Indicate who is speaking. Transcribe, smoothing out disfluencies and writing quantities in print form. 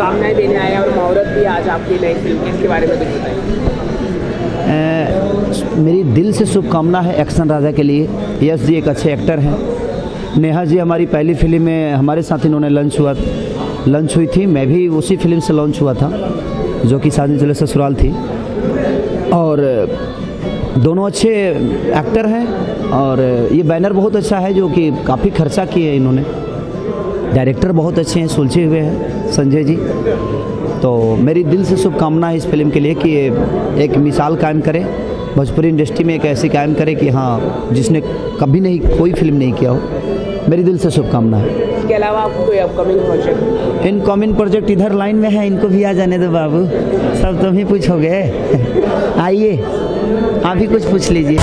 Speaker 1: शुभकामनाएं देने आए हैं और मुहूर्त भी आज आपकी नई फिल्म की, इसके बारे में कुछ बताइए।
Speaker 2: मेरी दिल से शुभकामना है एक्शन राजा के लिए। यश जी एक अच्छे एक्टर हैं। नेहा जी हमारी पहली फिल्म में हमारे साथ इन्होंने लॉन्च हुई थी। मैं भी उसी फिल्म से लॉन्च हुआ था जो कि साजन चले ससुराल थी। और दोनों अच्छे एक्टर हैं और ये बैनर बहुत अच्छा है जो कि काफ़ी खर्चा किए इन्होंने। डायरेक्टर बहुत अच्छे हैं, सुलझे हुए हैं संजय जी। तो मेरी दिल से शुभकामना है इस फिल्म के लिए कि ये एक मिसाल कायम करे भोजपुरी इंडस्ट्री में, एक ऐसी कायम करे कि हाँ जिसने कभी नहीं कोई फिल्म नहीं किया हो। मेरी दिल से शुभकामना है।
Speaker 1: इसके अलावा आपको कोई अपकमिंग प्रोजेक्ट?
Speaker 2: इनकमिंग प्रोजेक्ट इधर लाइन में है, इनको भी आ जाने दो बाबू, सब तुम ही पूछोगे। आइए आप ही कुछ पूछ लीजिए।